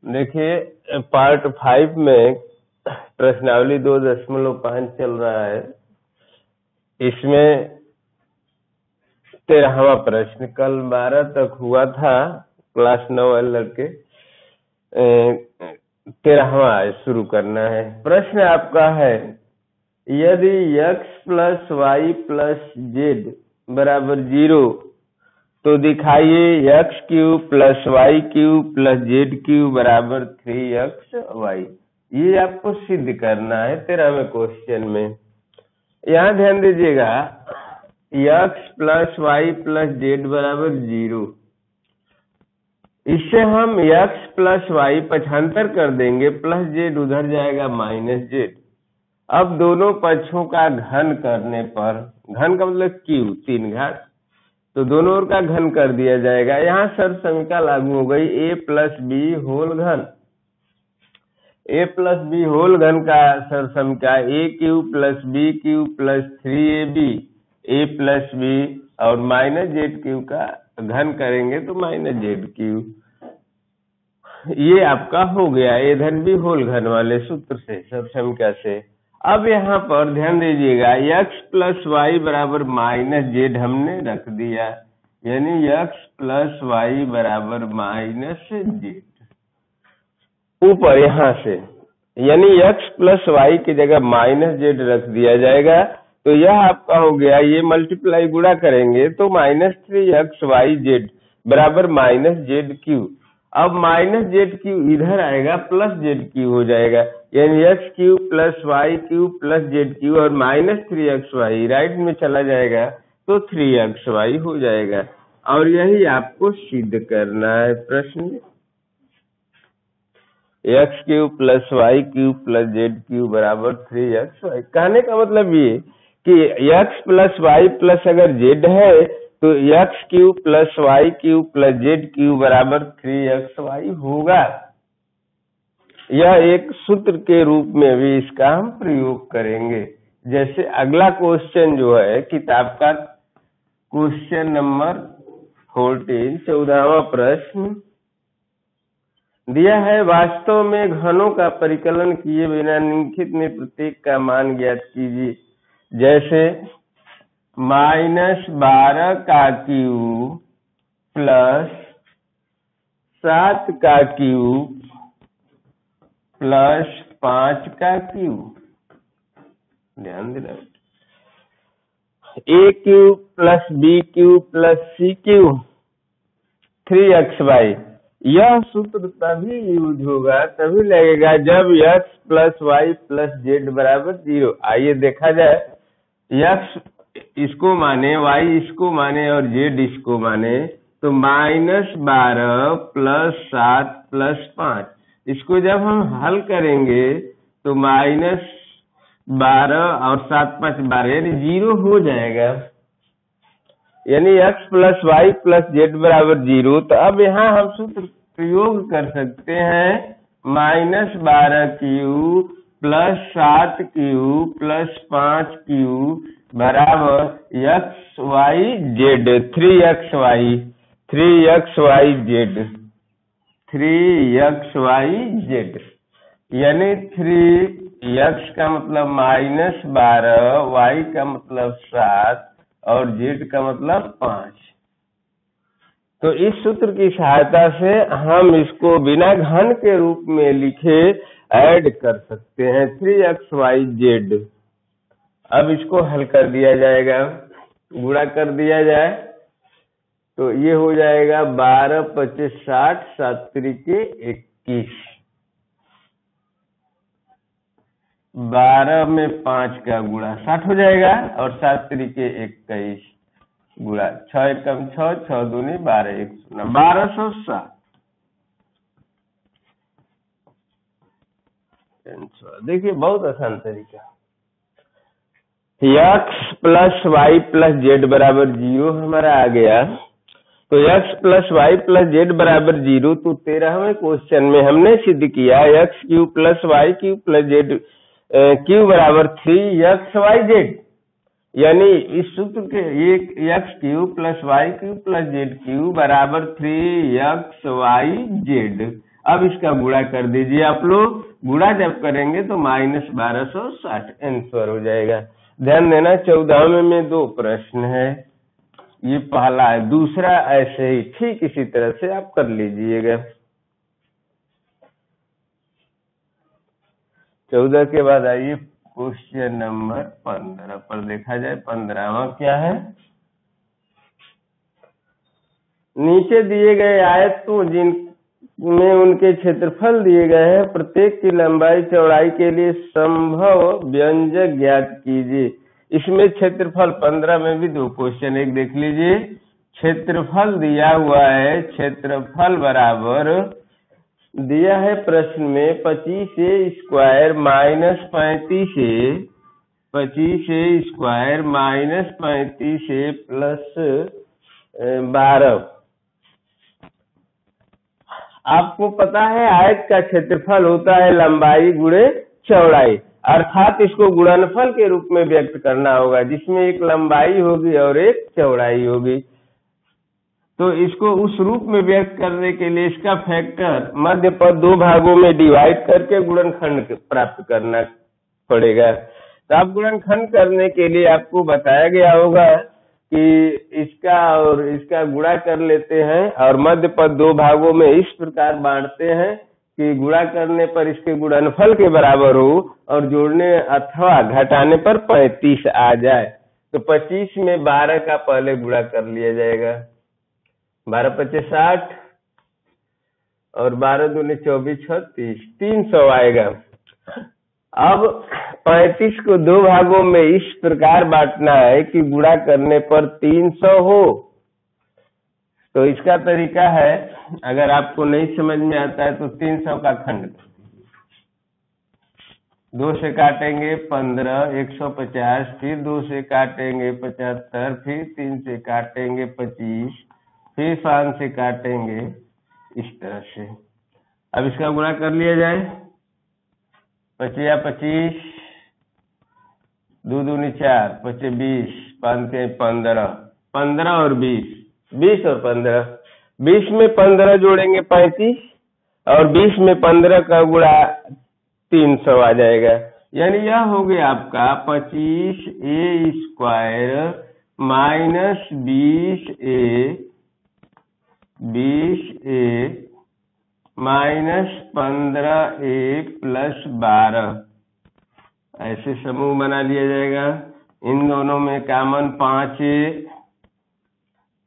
देखिए पार्ट 5 में प्रश्नावली 2.5 चल रहा है। इसमें 13वां प्रश्न कल 12 तक हुआ था, क्लास 9 वाले लड़के 13वां शुरू करना है। प्रश्न आपका है, यदि x plus y plus z बराबर 0 तो दिखाइए x cube plus y cube plus z cube बराबर 3xy। ये आपको सिद्ध करना है 13वें क्वेश्चन में। यहाँ ध्यान दीजिएगा, x plus y plus z बराबर 0, इससे हम x प्लस वाई पक्षांतर कर देंगे, प्लस जेड उधर जाएगा माइनस जेड। अब दोनों पक्षों का घन करने पर, घन का मतलब क्यू 3 घात, तो दोनों ओर का घन कर दिया जाएगा। यहाँ सर्व समीकरण लागू हो गई, a प्लस बी होल घन। a प्लस बी होल घन का सर्व समीकरण a cube plus b cube plus 3ab, a plus b और माइनस जेड क्यूब का घन करेंगे तो माइनस जेड क्यूब। ये आपका हो गया a धन बी होल घन वाले सूत्र से, सर्व समीकरण से। अब यहाँ पर ध्यान दीजिएगा, x प्लस वाई बराबर माइनस जेड हमने रख दिया, यानी x प्लस वाई बराबर माइनस जेड ऊपर यहाँ से, यानी x प्लस वाई की जगह माइनस जेड रख दिया जाएगा। तो यह आपका हो गया, ये मल्टीप्लाई गुणा करेंगे तो -3xyz बराबर माइनस जेड क्यू। अब माइनस जेड क्यू इधर आएगा, प्लस जेड क्यू हो जाएगा, यानी x cube plus y cube plus z cube और -3xy राइट में चला जाएगा तो 3xy हो जाएगा। और यही आपको सिद्ध करना है प्रश्न। X cube plus y cube plus z cube बराबर 3xy। कहने का मतलब ये कि एक्स प्लस वाई प्लस अगर जेड है तो x cube plus y cube plus z cube बराबर 3xy होगा। यह एक सूत्र के रूप में भी इसका हम प्रयोग करेंगे। जैसे अगला क्वेश्चन जो है किताब का क्वेश्चन नंबर 14, 14वां प्रश्न दिया है, वास्तव में घनों का परिकलन किए बिना निम्नलिखित में प्रत्येक का मान ज्ञात कीजिए। जैसे -12 का क्यूब प्लस 7 का क्यूब प्लस 5 का क्यूब। ध्यान देना, a cube plus b cube plus c cube 3xy। यह सूत्र तभी यूज होगा, तभी लगेगा जब x plus y plus z बराबर 0। आइए देखा जाए, x इसको माने, y इसको माने और z इसको माने, तो -12 प्लस 7 प्लस 5, इसको जब हम हल करेंगे तो -12 और 7 5 12 यानी 0 हो जाएगा, यानी x plus y plus z बराबर 0। तो अब यहाँ हम सूत्र प्रयोग कर सकते हैं, -12 cube plus 7 cube plus 5 cube बराबर एक्स वाई जेड 3xyz, यानी 3x का मतलब -12, y का मतलब 7 और z का मतलब 5। तो इस सूत्र की सहायता से हम इसको बिना घन के रूप में लिखे ऐड कर सकते हैं 3xyz। अब इसको हल कर दिया जाएगा, गुणा कर दिया जाए तो ये हो जाएगा 12 25 60, 7 त्रिके 21, 12 में 5 का गुणा 60 हो जाएगा और 7 त्रिके 21 गुणा 6 एकम 6, 6 दूनी 12, 1 0, 1260। देखिए बहुत आसान तरीका, x plus y plus z बराबर 0 हमारा आ गया। तो x plus y plus z बराबर 0, तो 13वें क्वेश्चन में हमने सिद्ध किया x cube plus y cube plus z cube बराबर 3xyz, यानी इस सूत्र के एक x cube plus y cube plus z cube बराबर 3xyz। अब इसका गुणा कर दीजिए आप लोग, गुणा जब करेंगे तो -1260 आंसर हो जाएगा। ध्यान देना 14वें में 2 प्रश्न है, ये पहला है, दूसरा ऐसे ही ठीक इसी तरह से आप कर लीजिएगा। 14 के बाद आइए क्वेश्चन नंबर 15 पर देखा जाए। 15वां क्या है, नीचे दिए गए आयतों जिनमें उनके क्षेत्रफल दिए गए हैं, प्रत्येक की लंबाई चौड़ाई के लिए संभव व्यंजक ज्ञात कीजिए। इसमें क्षेत्रफल 15 में भी 2 क्वेश्चन, एक देख लीजिए। क्षेत्रफल दिया हुआ है, क्षेत्रफल बराबर दिया है प्रश्न में 25a square minus 35a, 25a square minus 35a plus 12। आपको पता है आयत का क्षेत्रफल होता है लंबाई गुणे चौड़ाई, अर्थात इसको गुणनफल के रूप में व्यक्त करना होगा, जिसमें एक लंबाई होगी और एक चौड़ाई होगी। तो इसको उस रूप में व्यक्त करने के लिए इसका फैक्टर मध्य पद 2 भागों में डिवाइड करके गुणनखंड प्राप्त करना पड़ेगा। तो आप गुणनखंड करने के लिए आपको बताया गया होगा कि इसका और इसका गुणा कर लेते हैं और मध्य पद 2 भागों में इस प्रकार बांटते हैं कि गुणा करने पर इसके गुणनफल के बराबर हो और जोड़ने अथवा घटाने पर 35 आ जाए। तो 25 में 12 का पहले गुणा कर लिया जाएगा, 12 पच्चे 60 और 12 दूनी 24 36, 300 आएगा। अब 35 को 2 भागों में इस प्रकार बांटना है कि गुणा करने पर 300 हो। तो इसका तरीका है, अगर आपको नहीं समझ में आता है तो 300 का खंड 2 से काटेंगे 15, 150, फिर 2 से काटेंगे 75, फिर 3 से काटेंगे 25, फिर 5 से काटेंगे, इस तरह से। अब इसका गुणा कर लिया जाए, 25 25, 2 दूनी 4, 25 20, 5 के 15, 15 और 20, 20 और 15, 20 में 15 जोड़ेंगे 35 और 20 में 15 का गुणा 300 आ जाएगा। यानी यह हो गया आपका 25a square minus 20a minus 15a plus 12, ऐसे समूह बना लिया जाएगा। इन दोनों में कॉमन 5a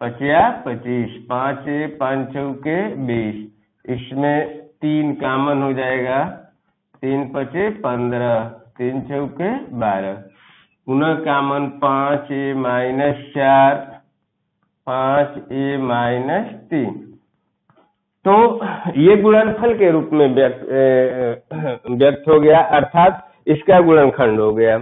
25, 5a 5 चौके 20, इसमें 3 कॉमन हो जाएगा, 3 पचे 15, 3 चौके 12, पुनः common 5a minus 4, 5a minus 3। तो ये गुणनफल के रूप में व्यक्त हो गया, अर्थात इसका गुणनखंड हो गया।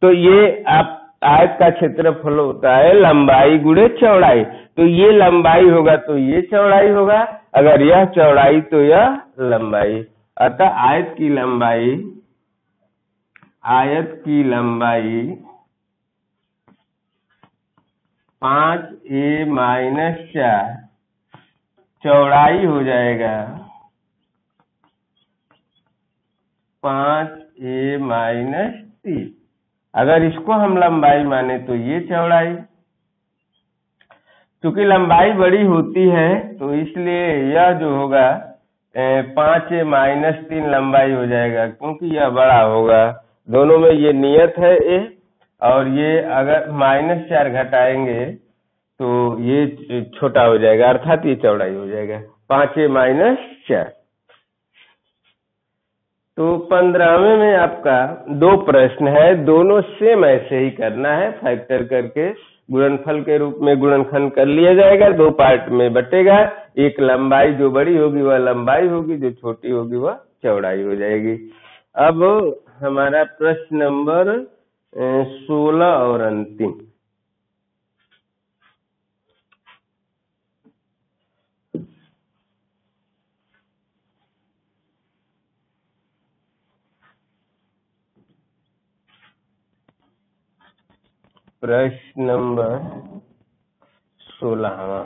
तो ये आप आयत का क्षेत्रफल होता है लंबाई गुणे चौड़ाई, तो ये लंबाई होगा तो ये चौड़ाई होगा, अगर यह चौड़ाई तो यह लंबाई, अतः आयत की लंबाई 5a माइनस 4 चौड़ाई हो जाएगा 5a माइनस 3। अगर इसको हम लंबाई माने तो ये चौड़ाई, क्योंकि लंबाई बड़ी होती है तो इसलिए यह जो होगा 5a माइनस 3 लंबाई हो जाएगा, क्योंकि यह बड़ा होगा। दोनों में ये नियत है a, और ये अगर -4 घटाएंगे तो ये छोटा हो जाएगा, अर्थात ये चौड़ाई हो जाएगा 5a माइनस 4। तो 15वें में आपका 2 प्रश्न है, दोनों सेम ऐसे ही करना है, फैक्टर करके गुणनफल के रूप में गुणनखंड कर लिया जाएगा, 2 पार्ट में बटेगा। एक लंबाई जो बड़ी होगी वह लंबाई होगी, जो छोटी होगी वह चौड़ाई हो जाएगी। अब हमारा प्रश्न नंबर 16 और अंतिम, प्रश्न नंबर 16वां।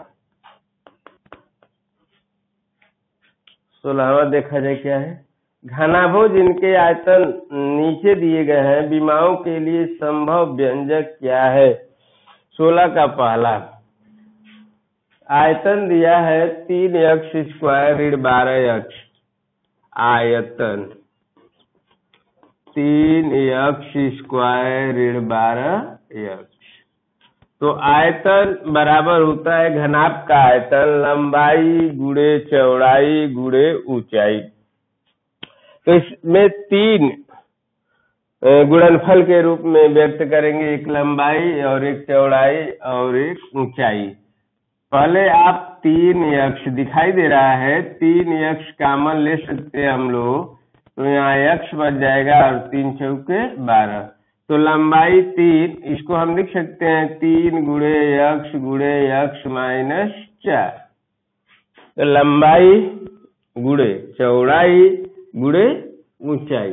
16वां देखा जाए क्या है। घनाभुज जिनके आयतन नीचे दिए गए हैं, विमाओं के लिए संभव व्यंजक क्या है। 16 का पहला आयतन दिया है 3x² ऋण 12x। आयतन 3x² ऋण 12x। तो आयतन बराबर होता है घनाभ का आयतन लंबाई गुणे चौड़ाई गुणे ऊंचाई। तो इसमें 3 गुणनफल के रूप में व्यक्त करेंगे, एक लंबाई और एक चौड़ाई और एक ऊंचाई। पहले आप 3x दिखाई दे रहा है, 3x कॉमन ले सकते हैं हम लोग, तो यहाँ x बच जाएगा और 3 चौके 12। तो लंबाई 3, इसको हम लिख सकते हैं 3 गुणे x माइनस 4। तो लंबाई गुणे चौड़ाई गुणे ऊंचाई।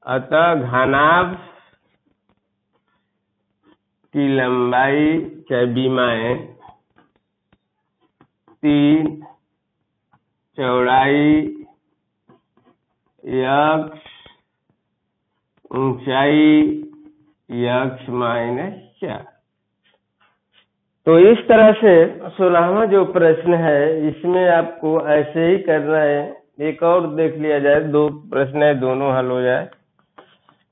अतः घनाभ की लंबाई चाहे विमाएं 3, चौड़ाई x, ऊंचाई x माइनस 4। तो इस तरह से 16वां जो प्रश्न है इसमें आपको ऐसे ही करना है। एक और देख लिया जाए, 2 प्रश्न है, दोनों हल हो जाए।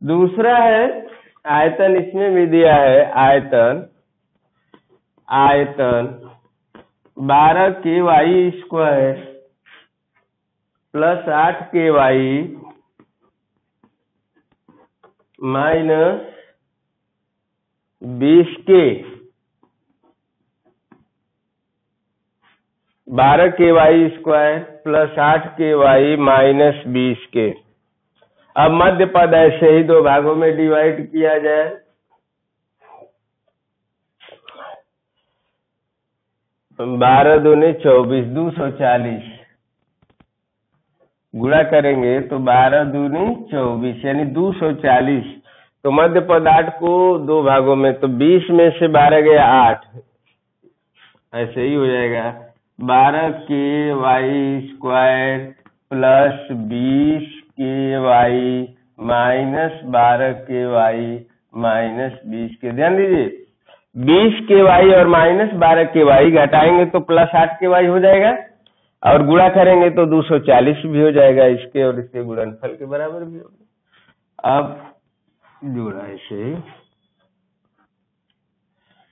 दूसरा है आयतन, इसमें भी दिया है आयतन 12ky² plus 8ky minus 20k। 12ky² plus 8ky minus 20k। अब मध्य पद ऐसे ही 2 भागों में डिवाइड किया जाए। 12 दूनी 24, 240 गुणा करेंगे तो 12 दूनी 24 यानी 240। तो मध्य पद 8 को 2 भागों में, तो 20 में से 12 गया 8, ऐसे ही हो जाएगा 12ky² plus 20ky minus 12ky minus 20k। ध्यान दीजिए 20ky और माइनस 12ky घटाएंगे तो प्लस 8ky हो जाएगा, और गुणा करेंगे तो 240 भी हो जाएगा, इसके और इसके गुणनफल के बराबर भी होगा। अब जोड़ा ऐसे,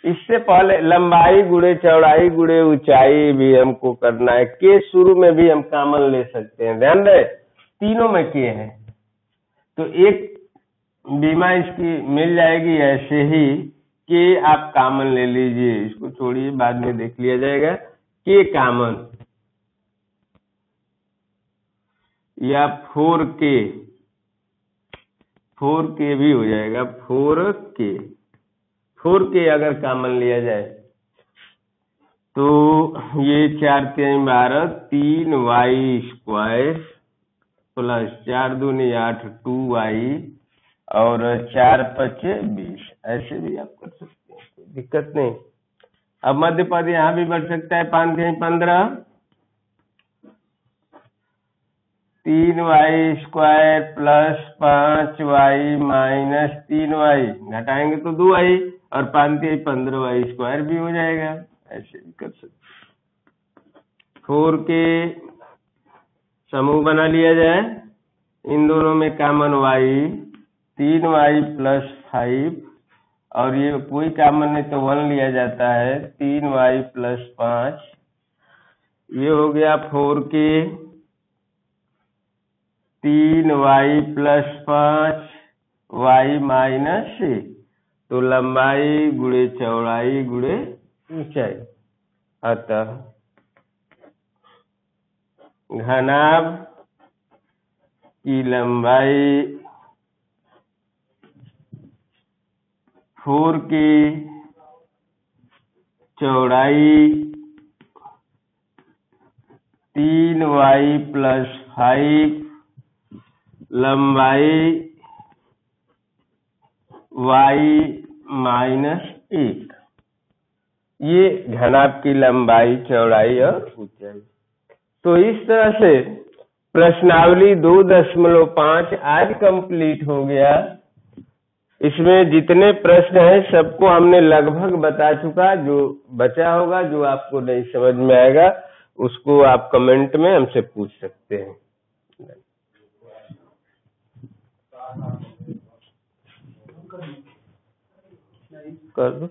इससे पहले लंबाई गुणे चौड़ाई गुणे ऊंचाई भी हमको करना है। के शुरू में भी हम कॉमन ले सकते हैं, ध्यान दें तीनों में के है, तो एक बीमा इसकी मिल जाएगी। ऐसे ही के आप कॉमन ले लीजिए, इसको छोड़िए बाद में देख लिया जाएगा। के कॉमन या 4k भी हो जाएगा। 4k अगर कॉमन लिया जाए तो ये 4 3 12 3y² प्लस 4 दूनी 8 2y और 4 5 20, ऐसे भी आप कर सकते हैं, कोई दिक्कत नहीं। अब मध्य पद यहाँ भी बढ़ सकता है, 5 3 15 3y² plus 5y minus 3y घटाएंगे तो 2y और 5 3 15y² भी हो जाएगा, ऐसे भी कर सकते। 4 के समूह बना लिया जाए, इन दोनों में कॉमन y 3y प्लस 5 और ये कोई कॉमन नहीं तो 1 लिया जाता है 3y प्लस 5। ये हो गया 4 के 3y प्लस 5y माइनस, तो लंबाई गुणे चौड़ाई गुणे ऊंचाई। अतः घनाभ की लंबाई 4 की चौड़ाई 3y प्लस 5 लंबाई y माइनस 1, ये घनाभ की लंबाई, चौड़ाई और ऊंचाई। तो इस तरह से प्रश्नावली 2.5 आज कंप्लीट हो गया। इसमें जितने प्रश्न हैं सबको हमने लगभग बता चुका। जो बचा होगा, जो आपको नहीं समझ में आएगा, उसको आप कमेंट में हमसे पूछ सकते हैं। कर दो।